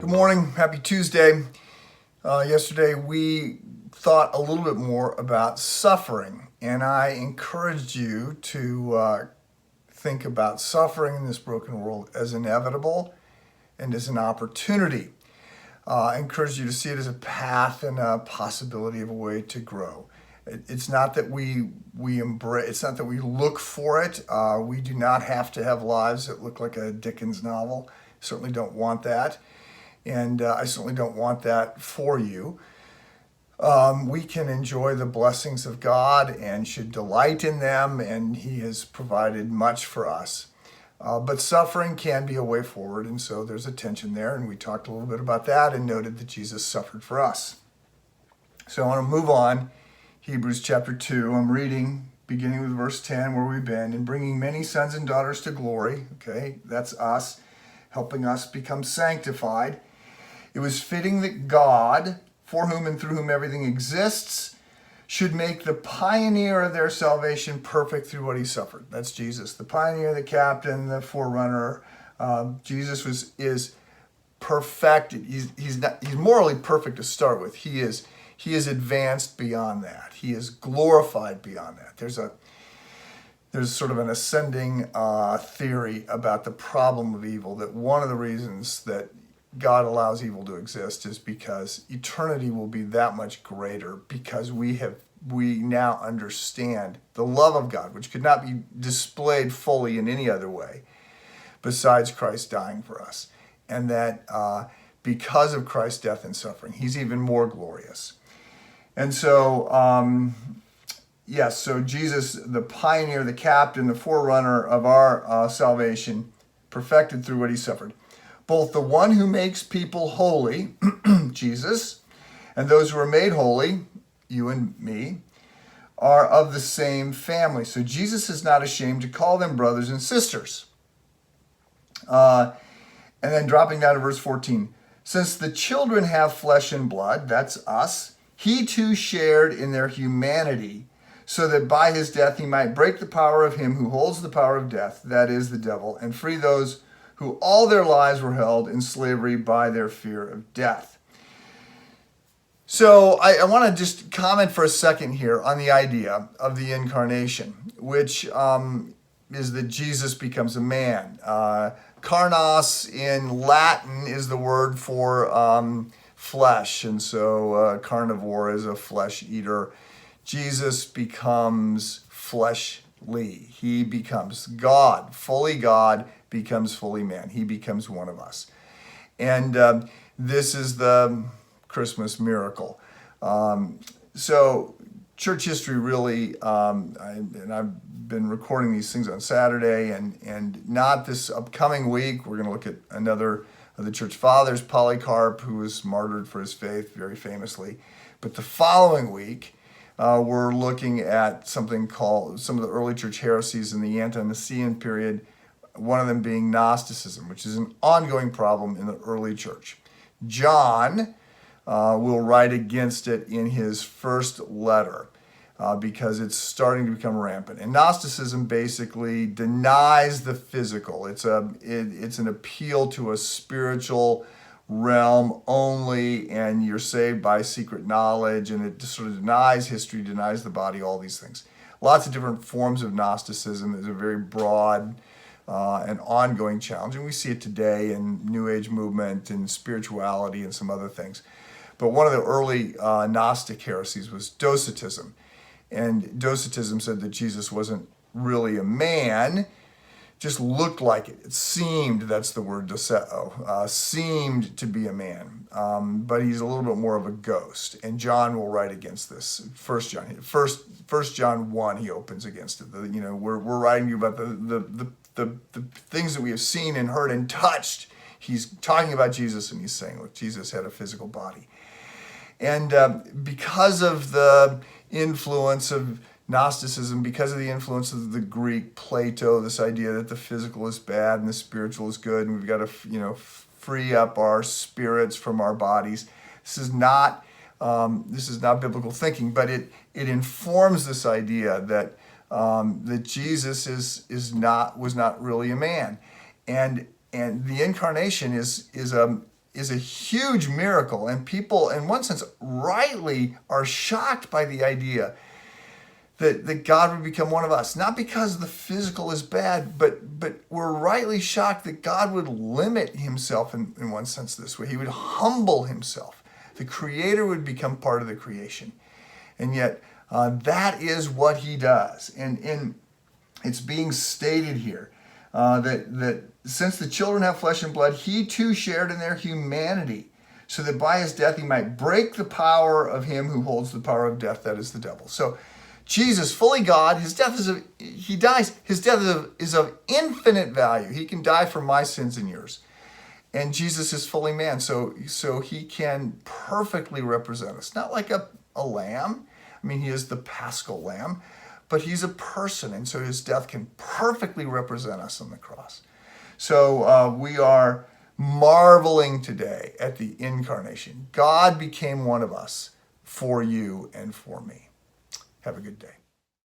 Good morning. Happy Tuesday. Yesterday we thought a little bit more about suffering, and I encouraged you to think about suffering in this broken world as inevitable and as an opportunity. I encourage you to see it as a path and a possibility of a way to grow. It's not that we embrace. It's not that we look for it. We do not have to have lives that look like a Dickens novel. Certainly don't want that. And I certainly don't want that for you. We can enjoy the blessings of God and should delight in them, and He has provided much for us. But suffering can be a way forward, and so there's a tension there, and we talked a little bit about that and noted that Jesus suffered for us. So I want to move on. Hebrews chapter 2, I'm reading beginning with verse 10 where we've been, and bringing many sons and daughters to glory. Okay, that's us, helping us become sanctified. It was fitting that God, for whom and through whom everything exists, should make the pioneer of their salvation perfect through what He suffered. That's Jesus, the pioneer, the captain, the forerunner. Jesus is perfected. He's morally perfect to start with. He is advanced beyond that. He is glorified beyond that. There's sort of an ascending theory about the problem of evil, that one of the reasons that God allows evil to exist is because eternity will be that much greater, because we now understand the love of God, which could not be displayed fully in any other way besides Christ dying for us. And that because of Christ's death and suffering, He's even more glorious. And so, so Jesus, the pioneer, the captain, the forerunner of our salvation, perfected through what He suffered. Both the one who makes people holy, Jesus, and those who are made holy, you and me, are of the same family. So Jesus is not ashamed to call them brothers and sisters. And then dropping down to verse 14. Since the children have flesh and blood, that's us, He too shared in their humanity, so that by His death He might break the power of him who holds the power of death, that is the devil, and free those who all their lives were held in slavery by their fear of death. So I want to just comment for a second here on the idea of the incarnation, which is that Jesus becomes a man. Carnos in Latin is the word for flesh, and so carnivore is a flesh eater. Jesus becomes fleshly. He becomes God, fully God, becomes fully man. He becomes one of us. And this is the Christmas miracle. So church history really, and I've been recording these things on Saturday, and not this upcoming week. We're going to look at another of the church fathers, Polycarp, who was martyred for his faith very famously. But the following week, we're looking at something called some of the early church heresies in the ante-Nicene period, one of them being Gnosticism, which is an ongoing problem in the early church. John will write against it in his first letter because it's starting to become rampant. And Gnosticism basically denies the physical. It's an appeal to a spiritual realm only, and you're saved by secret knowledge, and it just sort of denies history, denies the body, all these things. Lots of different forms of Gnosticism. There's a very broad an ongoing challenge, and we see it today in New Age movement and spirituality and some other things. But one of the early Gnostic heresies was Docetism, and Docetism said that Jesus wasn't really a man, just looked like it. It seemed, that's the word doceo, seemed to be a man, but he's a little bit more of a ghost. And John will write against this. First John 1, he opens against it. We're writing you about the things that we have seen and heard and touched. He's talking about Jesus, and he's saying, look, Jesus had a physical body. And because of the influence of Gnosticism, because of the influence of the Greek Plato, this idea that the physical is bad and the spiritual is good, and we've got to, free up our spirits from our bodies. This is not biblical thinking, but it informs this idea that Jesus was not really a man, and the incarnation is is a huge miracle, and people, in one sense, rightly are shocked by the idea that God would become one of us. Not because the physical is bad, but we're rightly shocked that God would limit himself in one sense this way. He would humble himself. The Creator would become part of the creation. And yet, that is what he does. And it's being stated here that since the children have flesh and blood, he too shared in their humanity, so that by his death he might break the power of him who holds the power of death, that is the devil. So Jesus, fully God, his death is of infinite value. He can die for my sins and yours. And Jesus is fully man, so he can perfectly represent us. Not like a lamb. I mean, he is the Paschal lamb, but he's a person, and so his death can perfectly represent us on the cross. So we are marveling today at the incarnation. God became one of us for you and for me. Have a good day.